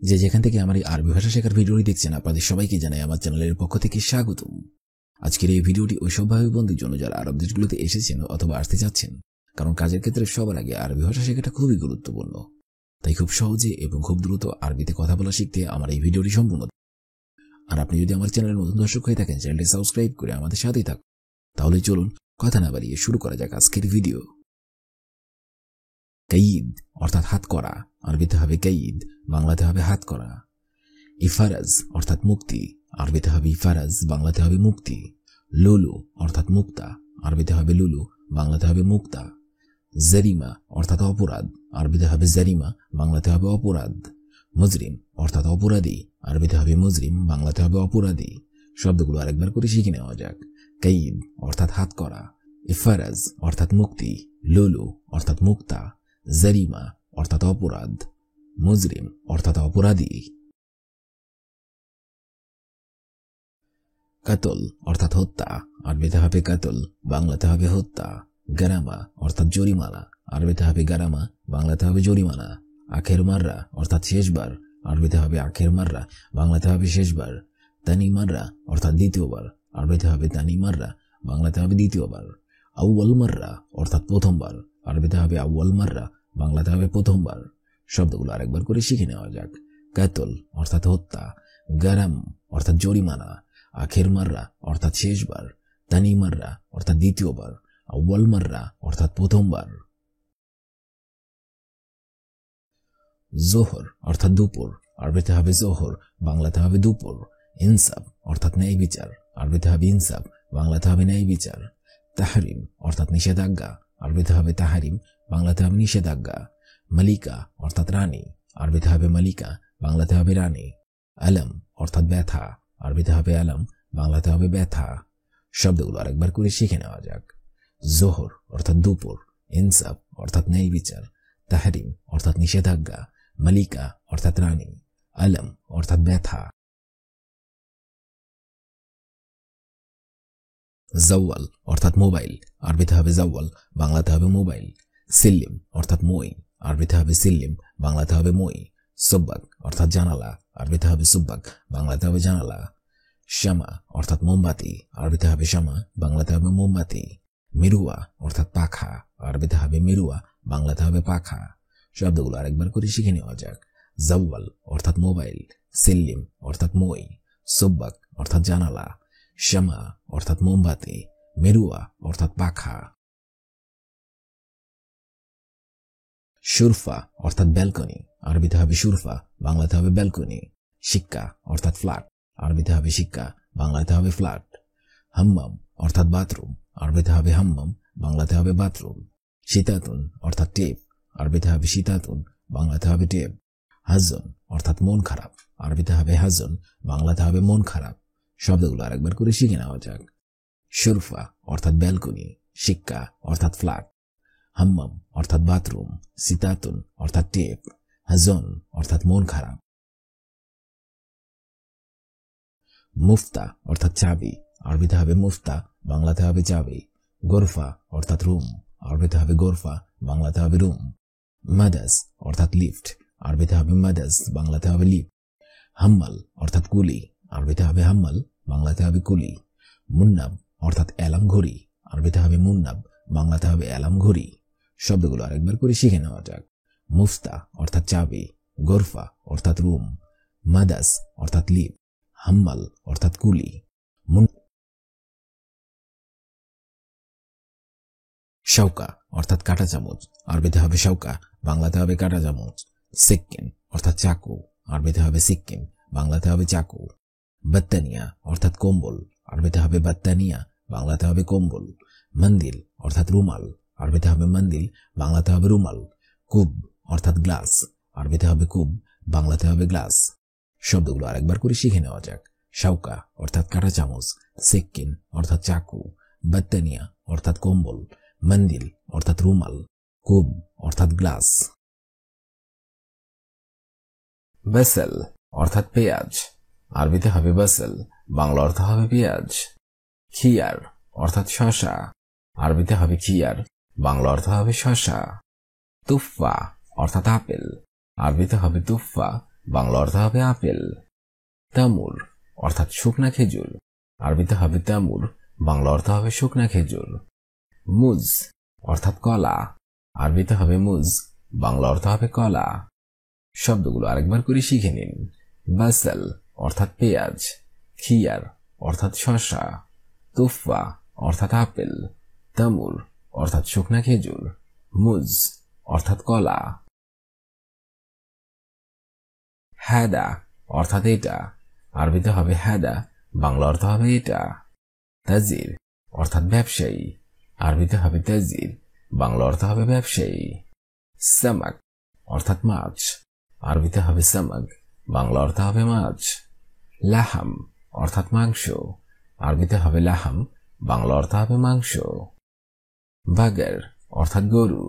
যে যেখান থেকে আমার এই আরবি ভাষা শেখার ভিডিওটি দেখছেন আপনাদের সবাইকে জানাই আমার চ্যানেলের পক্ষ থেকে স্বাগতম। আজকের এই ভিডিওটি ওই সব ভাই বোনদের জন্য যারা আরব দেশগুলোতে এসেছেন অথবা আসতে যাচ্ছেন, কারণ কাজের ক্ষেত্রে সবার আগে আরবি ভাষা শেখাটা খুবই গুরুত্বপূর্ণ। তাই খুব সহজে এবং খুব দ্রুত আরবিতে কথা বলা শিখতে আমার এই ভিডিওটি সম্পূর্ণ। আর আপনি যদি আমার চ্যানেলের নতুন দর্শক হয়ে থাকেন, চ্যানেলটি সাবস্ক্রাইব করে আমাদের সাথেই থাকুন। তাহলে চলুন কথা না বাড়িয়ে শুরু করা যাক আজকের ভিডিও। কাইদ অর্থাৎ হাত করা, আরবিতে হবে কাইদ, বাংলাতে হবে হাত করা। ইফারাজ অর্থাৎ মুক্তি, আরবিতে হবে ইফারাজ, বাংলাতে হবে মুক্তি। লুলু অর্থাৎ মুক্তা, আরবিতে হবে লুলু, বাংলাতে হবে মুক্তা। জারিমা অর্থাৎ অপরাধ, আরবিতে হবে জারিমা, বাংলাতে হবে অপরাধ। মুজরিম অর্থাৎ অপরাধী, আরবিতে হবে মুজরিম, বাংলাতে হবে অপরাধী। শব্দগুলো আরেকবার করে শিখে নেওয়া যাক। কাইদ অর্থাৎ হাত করা, ইফারাজ অর্থাৎ মুক্তি, লুলু অর্থাৎ মুক্তা, জারিমা অর্থাৎ অপরাধ, মুজরিম অর্থাৎ অপরাধী। কাতল অর্থাৎ হত্যা, আরবিতে হবে কাতল, বাংলাতে হবে হত্যা। গারামা অর্থাৎ জরিমানা, আরবিতে হবে গারামা, বাংলাতে হবে জরিমানা। আখের মাররা অর্থাৎ শেষবার, আরবিতে হবে আখের মাররা, বাংলাতে হবে শেষবার। তানি মাররা অর্থাৎ দ্বিতীয়বার, আরবিতে হবে তানি মাররা, বাংলাতে হবে দ্বিতীয়বার। আউয়াল মাররা অর্থাৎ প্রথমবার, আরবিতে হবে আউয়াল মাররা, বাংলাতে হবে প্রথমবার। শব্দগুলো আরেকবার করে শিখে নেওয়া যাক। কাতল অর্থাৎ হত্যা, গারাম অর্থাৎ জরিমানা, আখের মাররা অর্থাৎ শেষবার, তানি মাররা অর্থাৎ দ্বিতীয়বার, আউয়াল মাররা অর্থাৎ প্রথমবার। জোহর অর্থাৎ দুপুর, আরবিতে হবে জোহর, বাংলাতে হবে দুপুর। ইনসাফ অর্থাৎ ন্যায় বিচার, আরবিতে হবে ইনসাফ, বাংলাতে হবে ন্যায় বিচার। তাহরিম অর্থাৎ নিষেধাজ্ঞা, আরবিতে হবে তাহারিম, বাংলাতে হবে নিষেধাজ্ঞা। মালিকা অর্থাৎ রানী, আরবিতে হবে মালিকা, বাংলাতে হবে রানী। আলম অর্থাৎ ব্যথা, আরবিতে হবে আলম, বাংলাতে হবে ব্যথা। শব্দগুলো আরেকবার করে শিখে নেওয়া যাক। জোহর অর্থাৎ দুপুর, ইনসাফ অর্থাৎ ন্যায় বিচার, তাহরিম অর্থাৎ নিষেধাজ্ঞা, মালিকা অর্থাৎ রানী, আলম অর্থাৎ ব্যথা। জাওয়াল অর্থাৎ মোবাইল, আরবিতে হবে জাওয়াল, বাংলাতে হবে মোবাইল। সিল্লিম অর্থাৎ মই, আরবিতে হবে সিল্লিম, বাংলাতে হবে মই। সুব্বাক অর্থাৎ জানালা, আরবিতে হবে সুব্বাক, বাংলাতে হবে জানালা। শামা অর্থাৎ মোমবাতি, আরবিতে হবে শামা, বাংলাতে হবে মোমবাতি। মিরুয়া অর্থাৎ পাখা, আরবিতে হবে মিরুয়া, বাংলাতে হবে পাখা। শব্দগুলো আরেকবার করে শিখে নেওয়া যাক। জাওয়াল অর্থাৎ মোবাইল, সিল্লিম অর্থাৎ মই, সুব্বাক অর্থাৎ জানালা, শামা অর্থাৎ মোমবাতি, মেরুয়া অর্থাৎ পাখা। সুরফা অর্থাৎ ব্যালকনি, আরবিতে হবে সুরফা, বাংলাতে হবে ব্যালকনি। শিক্কা অর্থাৎ ফ্ল্যাট, আরবিতে হবে শিক্কা, বাংলাতে হবে ফ্ল্যাট। হাম্মাম অর্থাৎ বাথরুম, আরবিতে হবে হাম্মাম, বাংলাতে হবে বাথরুম। শীতাতুন অর্থাৎ টেপ, আরবিতে হবে শীতাতুন, বাংলাতে হবে টেপ। হাজন অর্থাৎ মন খারাপ, আরবিতে হবে হাজন, বাংলাতে হবে মন খারাপ। শব্দগুলো আরেকবার করে শিখে নেওয়া যাক। সুরফা অর্থাৎ ব্যালকনি, শিক্কা অর্থাৎ ফ্ল্যাট, হাম্মাম অর্থাৎ বাথরুম, শীতাতুন অর্থাৎ টেপ, হাজন অর্থাৎ মন খারাপ। মুফতা অর্থাৎ চাবি, আরবিতে হবে মুফতা, বাংলাতে হবে চাবি। গোরফা অর্থাৎ রুম, আরবিতে হবে গোরফা, বাংলাতে হবে রুম। মাদাস অর্থাৎ লিফট, আরবিতে হবে মাদাস, বাংলাতে হবে লিফট। হাম্মাল অর্থাৎ কুলি, আরবিতে হবে হাম্মাল, বাংলাতে হবে কুলি। মুন্নাব অর্থাৎ অ্যালার্ম ঘড়ি, আরবিতে হবে মুন্নাব, বাংলাতে হবে অ্যালার্ম ঘড়ি। শব্দগুলো আরেকবার করে শিখে নেওয়া যাক। মুফতা অর্থাৎ চাবি, গোরফা অর্থাৎ রুম, মাদাস অর্থাৎ লিফট, হাম্মাল অর্থাৎ কুলি। শাউকা অর্থাৎ কাঁটা চামচ, আরবিতে হবে শাউকা, বাংলাতে হবে কাঁটা চামচ। সিক্কিন অর্থাৎ চাকু, আরবিতে হবে সিক্কিন, বাংলাতে হবে চাকু। বাত্তানিয়া অর্থাৎ কম্বল, আরবিতে হবে বাত্তানিয়া, বাংলাতে হবে কম্বল। মন্দিল অর্থাৎ রুমাল, আরবিতে হবে মন্দিল, বাংলাতে হবে রুমাল। কুব অর্থাৎ গ্লাস, আরবিতে হবে কুব, বাংলাতে হবে গ্লাস। শব্দগুলো আরেকবার করে শিখে নেওয়া যাক। শাউকা অর্থাৎ কাঁটা চামচ, সিক্কিন অর্থাৎ চাকু, বাত্তানিয়া অর্থাৎ কম্বল, মন্দিল অর্থাৎ রুমাল, কুব অর্থাৎ গ্লাস। বেসেল অর্থাৎ পেঁয়াজ, আরবিতে হবে বেসেল, বাংলা অর্থ হবে পেঁয়াজ। খিয়ার অর্থাৎ শসা, আরবিতে হবে খিয়ার, বাংলা অর্থ হবে শসা। তুফা অর্থাৎ আপেল, আরবিতে হবে তুফা, বাংলা অর্থ হবে আপেল। তামুর অর্থাৎ শুকনা খেজুর, আরবিতে হবে তামুর, বাংলা অর্থ হবে শুকনা খেজুর। মুজ অর্থাৎ কলা, আরবিতে হবে মুজ, বাংলা অর্থ হবে কলা। শব্দগুলো আরেকবার করে শিখে নিন। বাসাল অর্থাৎ পেঁয়াজ, খিয়ার অর্থাৎ শসা, তুফা অর্থাৎ আপেল, তামুর অর্থাৎ শুকনা খেজুর, মুজ অর্থাৎ কলা। হ্যাদা অর্থাৎ এটা, আরবিতে হবে হ্যাদা, বাংলা অর্থ হবে এটা। তাজির অর্থাৎ ব্যবসায়ী, আরবিতে হবে তাজির, বাংলা অর্থ হবে ব্যবসায়ী। সামাক অর্থাৎ মাছ, আরবিতে হবে সামাক, বাংলা অর্থ হবে মাছ। লাহাম অর্থাৎ মাংস, আরবিতে হবে লাহাম, বাংলা অর্থ হবে মাংস। বাগের অর্থাৎ গরু,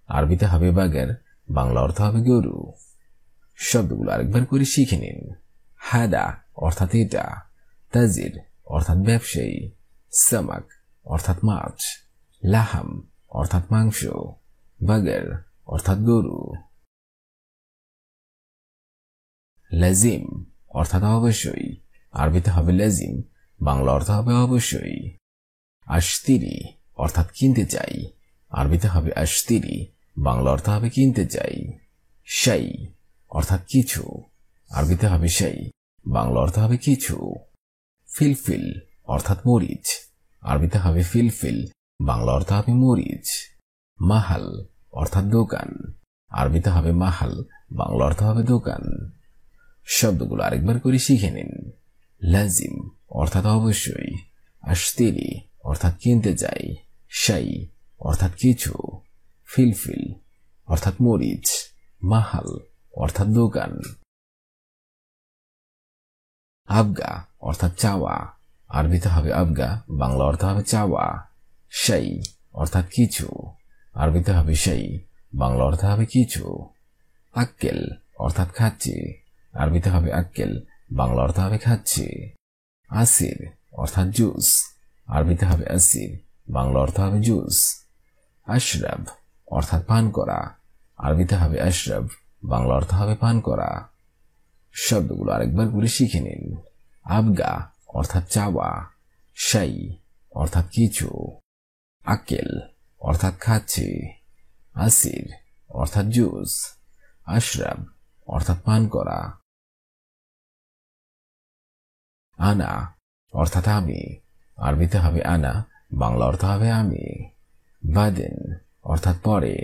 আরবিতে হবে বাগের, বাংলা অর্থ হবে গরু। শব্দগুলো আরেকবার করে শিখে নিন। হাদা অর্থাৎ এটা, তাজির অর্থাৎ ব্যবসায়ী, সামাক অর্থাৎ মাছ, লাহাম অর্থাৎ মাংস, বাগের অর্থাৎ গরু। লাজিম অর্থাৎ অবশ্যই, আরবিতে হবে লাজিম, বাংলা অর্থ হবে অবশ্যই। আশতিরি অর্থাৎ কিনতে চাই, আরবিতে হবে আশতিরি, বাংলা অর্থ হবে কিনতে চাই। শাই অর্থাৎ কিছু, আরবিতে হবে শাই, বাংলা অর্থ হবে কিছু। ফিলফিল অর্থাৎ মরিচ, আরবিতে হবে ফিলফিল, বাংলা অর্থ হবে মরিচ। মাহাল অর্থাৎ দোকান, আরবিতে হবে মাহাল, বাংলা অর্থ হবে দোকান। শব্দগুলো আরেকবার করে শিখে নিন। লাজিম অর্থাৎ অবশ্যই, আশতিরি অর্থাৎ কিনতে চাই, শাই অর্থাৎ কিছু, ফিলফিল অর্থাৎ মরিচ, মাহাল অর্থাৎ দোকান। আবগা অর্থাৎ চাওয়া, আরবিতে হবে আবগা, বাংলা অর্থ হবে চাওয়া। শাই অর্থাৎ কিছু, আরবিতে হবে শাই, বাংলা অর্থ হবে কিছু। আক্কেল অর্থাৎ খাচ্ছি, আরবিতে হবে আক্কেল, বাংলা অর্থ হবে খাচ্ছি। আসির অর্থাৎ জুস, আরবিতে হবে আসির, বাংলা অর্থ হবে জুস। আশরাব অর্থাৎ পান করা, আরবিতে হবে আশরাব, বাংলা অর্থ হবে পান করা। শব্দগুলো আরেকবার করে শিখে নিন। আবগা অর্থাৎ চাওয়া, শাই অর্থাৎ কিছু, আকেল অর্থাৎ খাচ্ছি, আসির অর্থাৎ জুস, আশরাব অর্থাৎ পান করা। আনা অর্থাৎ আমি, আরবিতে হবে আনা, বাংলা অর্থ হবে আমি। বাদেন অর্থাৎ পরে,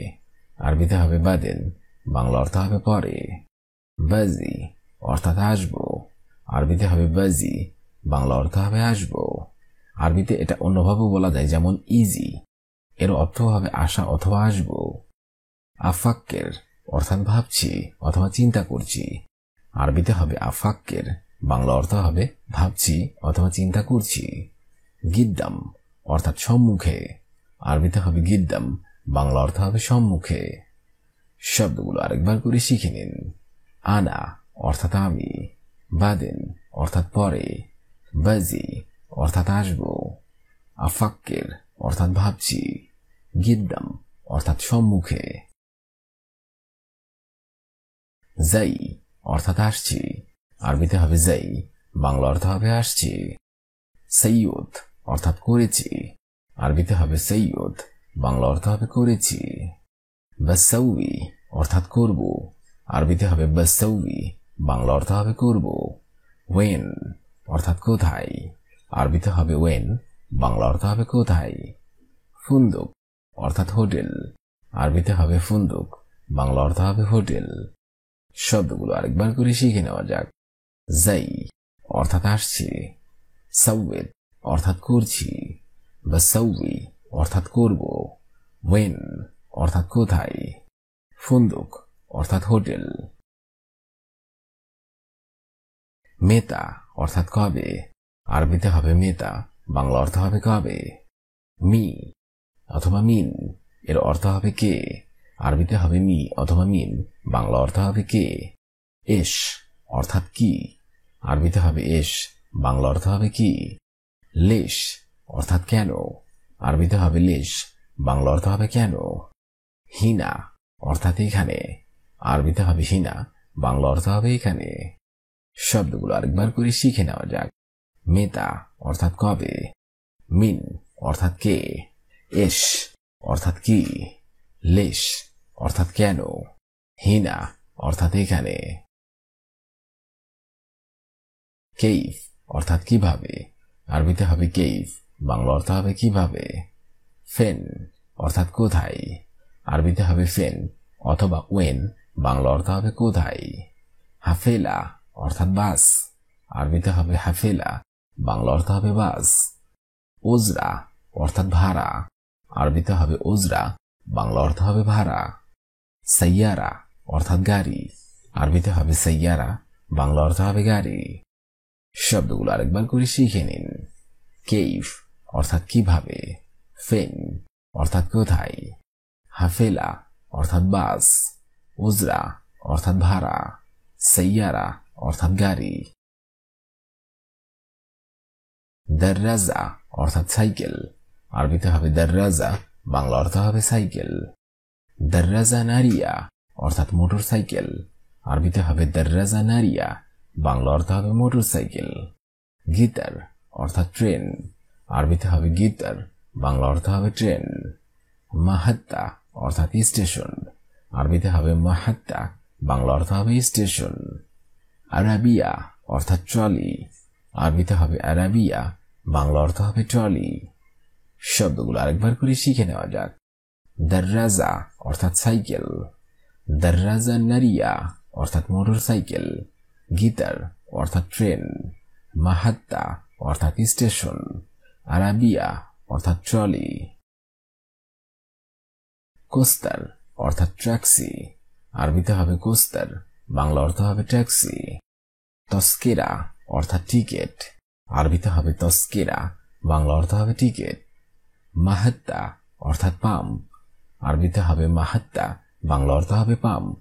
আরবিতে হবে বাদেন, বাংলা অর্থ হবে পরে। বাজি অর্থাৎ আসবো, আরবিতে হবে বাজি, বাংলা অর্থ হবে আসবো। আরবিতে এটা অন্যভাবে বলা যায়, যেমন ইজি, এর অর্থ হবে আসা অথবা আসবো। আফাক্কের অর্থাৎ ভাবছি অথবা চিন্তা করছি, আরবিতে হবে আফাক্কের, বাংলা অর্থ হবে ভাবছি অথবা চিন্তা করছি। গিদ্দাম অর্থাৎ সম্মুখে, আরবিতে হবে গিদ্দাম, বাংলা অর্থ হবে সম্মুখে। শব্দগুলো আরেকবার করে শিখে নিন। আনা অর্থাৎ আমি, বাদেন অর্থাৎ পরে, বাজি অর্থাৎ আসবো, আফাক্কের অর্থাৎ ভাবছি, গিদ্দাম অর্থাৎ সম্মুখে। যাই অর্থাৎ আসছি, আরবিতে হবে যাই, বাংলা অর্থ হবে আসছি। সৈয়দ অর্থাৎ করেছি, আরবিতে হবে সৈয়দ, বাংলা অর্থ হবে করেছি। বাসাউই অর্থাৎ করব, আরবিতে হবে বাসাউই, বাংলা অর্থ হবে করব। ওয়েন অর্থাৎ কোথায়, আরবিতে হবে ওয়েন, বাংলা অর্থ হবে কোথায়। ফুন্দুক অর্থাৎ হোটেল, আরবিতে হবে ফুন্দুক, বাংলা অর্থ হবে হোটেল। শব্দগুলো আরেকবার করে শিখে নেওয়া যাক। যাই অর্থাৎ আসছি, সাউয়েদ অর্থাৎ করছি, বাসাউই অর্থাৎ করব, ওয়েন অর্থাৎ কোথায়, ফুন্দুক অর্থাৎ হোটেল। মেতা অর্থাৎ কবে, আরবিতে হবে মেতা, বাংলা অর্থ হবে কবে। মি অথবা মিন, এর অর্থ হবে কে, আরবিতে হবে মি অথবা মিন, বাংলা অর্থ হবে কে। এস অর্থাৎ কি, আরবিতে হবে এস, বাংলা অর্থ হবে কি। লেশ অর্থাৎ কেন, আরবিতে হবে লেশ, বাংলা অর্থ হবে কেন। হিনা অর্থাৎ এখানে, আরবিতে হবে হিনা, বাংলা অর্থ হবে এখানে। শব্দগুলো আরেকবার করে শিখে নেওয়া যাক। মেতা অর্থাৎ কবে, মিন অর্থাৎ কে, এস অর্থাৎ কি, লেশ অর্থাৎ কেন, হিনা অর্থাৎ এখানে। কেইফ অর্থাৎ কিভাবে, আরবিতে হবে কেইফ, বাংলা অর্থ হবে কিভাবে। ফেন অর্থাৎ কোথায়, আরবিতে হবে ফেন অথবা ওয়েন, বাংলা অর্থ হবে কোথায়। হাফেলা অর্থাৎ বাস, আরবিতে হবে হাফেলা, বাংলা অর্থ হবে বাস। ওজরা অর্থাৎ ভাড়া, আরবিতে হবে ওজরা, বাংলা অর্থ হবে ভাড়া। সাইয়ারা অর্থাৎ গাড়ি, আরবিতে হবে সাইয়ারা, বাংলা অর্থ হবে গাড়ি। শব্দগুলো আরেকবার করে শিখে নিন। কেইফ অর্থাৎ কিভাবে, ফেন অর্থাৎ কোথায়, হাফেলা অর্থাৎ বাস, উজরা অর্থাৎ ভাড়া, সাইয়ারা অর্থাৎ গাড়ি। দররাজা অর্থাৎ সাইকেল, আরবিতে হবে দররাজা, বাংলা অর্থ হবে সাইকেল। দররাজা নারিয়া অর্থাৎ মোটর সাইকেল, আরবিতে হবে দররাজা নারিয়া, বাংলা অর্থ হবে মোটর সাইকেল। গিটার অর্থাৎ ট্রেন, আরবিতে হবে গিটার, বাংলা অর্থ হবে ট্রেন। মাহাত্তা অর্থাৎ স্টেশন, আরবিতে হবে মাহাত্তা, বাংলা অর্থ হবে স্টেশন। আরাবিয়া অর্থাৎ ট্রলি, আরবিতে হবে আরাবিয়া, বাংলা অর্থ হবে ট্রলি। শব্দগুলো আরেকবার করে শিখে নেওয়া যাক। দররাজা অর্থাৎ সাইকেল, দররাজা নারিয়া অর্থাৎ মোটর সাইকেল, গিটার অর্থাৎ ট্রেন, মাহাত্তা অর্থাৎ স্টেশন, আরাবিয়া অর্থাৎ ট্রলি। কোস্টার অর্থাৎ ট্যাক্সি, আরবিতে হবে কোস্টার, বাংলা অর্থ হবে ট্যাক্সি। তস্কেরা অর্থাৎ টিকেট, আরবিতে হবে তস্কেরা, বাংলা অর্থ হবে টিকেট। মাহাত্তা অর্থাৎ পাম্প, আরবিতে হবে মাহাত্তা, বাংলা অর্থ হবে পাম্প।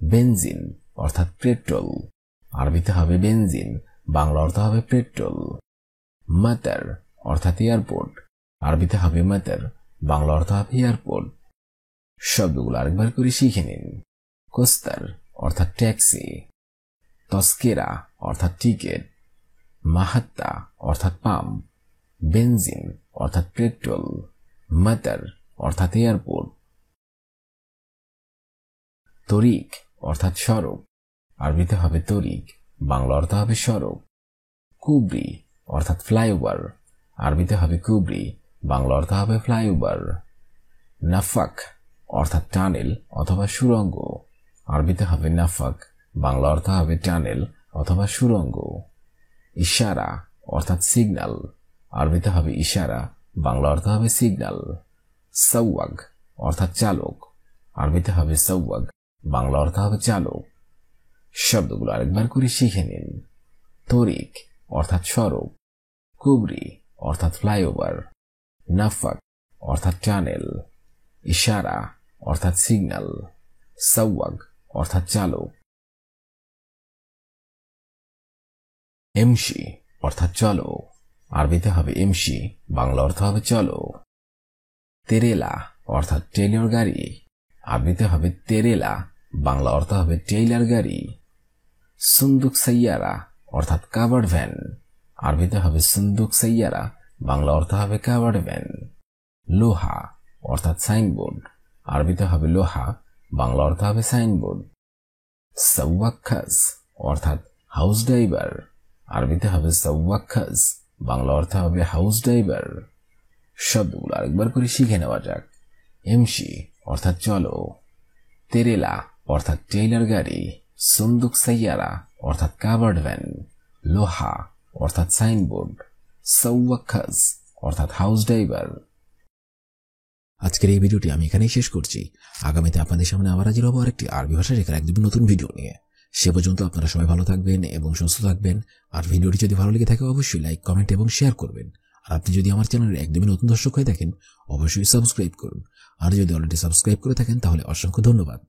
বেনজিন অর্থাৎ পেট্রোল, আরবিতে হবে বেনজিন, বাংলা অর্থ হবে পেট্রোল। মাতার অর্থাৎ এয়ারপোর্ট, আরবিতে হবে মাতার, বাংলা অর্থ হবে এয়ারপোর্ট। শব্দগুলো আরেকবার করে শিখে নিন। কোস্টার অর্থাৎ ট্যাক্সি, তস্কেরা অর্থাৎ টিকেট, মাহাত্তা অর্থাৎ পাম্প, বেনজিন অর্থাৎ পেট্রোল, মাতার অর্থাৎ এয়ারপোর্ট। তরিক অর্থাৎ সড়ক, আরবিতে হবে তরিক, বাংলা অর্থ হবে সড়ক। কুবরি অর্থাৎ ফ্লাইওভার, আরবিতে হবে কুবরি, বাংলা অর্থ হবে ফ্লাইওভার। নাফাক অর্থাৎ টানেল অথবা সুড়ঙ্গ, আরবিতে হবে নাফাক, বাংলা অর্থ হবে টানেল অথবা সুড়ঙ্গ। ইশারা অর্থাৎ সিগন্যাল, আরবিতে হবে ইশারা, বাংলা অর্থ হবে সিগন্যাল। সওয়াগ অর্থাৎ চালক, আরবিতে হবে সওয়াগ, বাংলা অর্থ হবে চালক। শব্দগুলো আরেকবার করে শিখে নিন। তরিক অর্থাৎ সড়ক, কুবরি অর্থাৎ ফ্লাইওভার, নাফাক অর্থাৎ টানেল, ইশারা অর্থাৎ সিগন্যাল, সওয়াগ অর্থাৎ চালক। এমসি অর্থাৎ চলো, আরবিতে হবে এমসি, বাংলা অর্থ হবে চলো। তেরেলা অর্থাৎ ট্রেলার গাড়ি, আরবিতে হবে তেরেলা, বাংলা অর্থ হবে ট্রেলার গাড়ি। সুন্দুক সাইয়ারা অর্থাৎ কাভার্ড ভ্যান, আরবিতে হবে সুন্দুক সাইয়ারা, বাংলা অর্থ হবে কাভার্ড ভ্যান। লোহা অর্থাৎ সাইনবোর্ড, আরবিতে হবে লোহা, বাংলা অর্থ হবে সাইনবোর্ড। সাওয়াক্কাস অর্থাৎ হাউস ড্রাইভার, আরবিতে হবে সাওয়াক্কাস, বাংলা অর্থ হবে হাউস ড্রাইভার। শব্দগুলো আরেকবার করে শিখে নেওয়া যাক। এমসি অর্থাৎ চলো, তেরেলা অর্থাৎ ট্রেলার গাড়ি, সুন্দুক সাইয়ারা অর্থাৎ কাভার্ড ভ্যান, লোহা অর্থাৎ সাইনবোর্ড, সাওয়াক্কাস অর্থাৎ হাউস ড্রাইভার। আজকের এই ভিডিওটি আমি এখানেই শেষ করছি। আগামীতে আপনাদের সামনে আবার হাজির হবো আরেকটি আরবি ভাষা শেখার একদম নতুন ভিডিও নিয়ে। সে পর্যন্ত আপনারা সবাই ভালো থাকবেন এবং সুস্থ থাকবেন। আর ভিডিওটি যদি ভালো লেগে থাকে অবশ্যই লাইক, কমেন্ট এবং শেয়ার করবেন। আর আপনি যদি আমার চ্যানেলের একদমই নতুন দর্শক হয়ে থাকেন অবশ্যই সাবস্ক্রাইব করুন। আর যদি অলরেডি সাবস্ক্রাইব করে থাকেন তাহলে অসংখ্য ধন্যবাদ।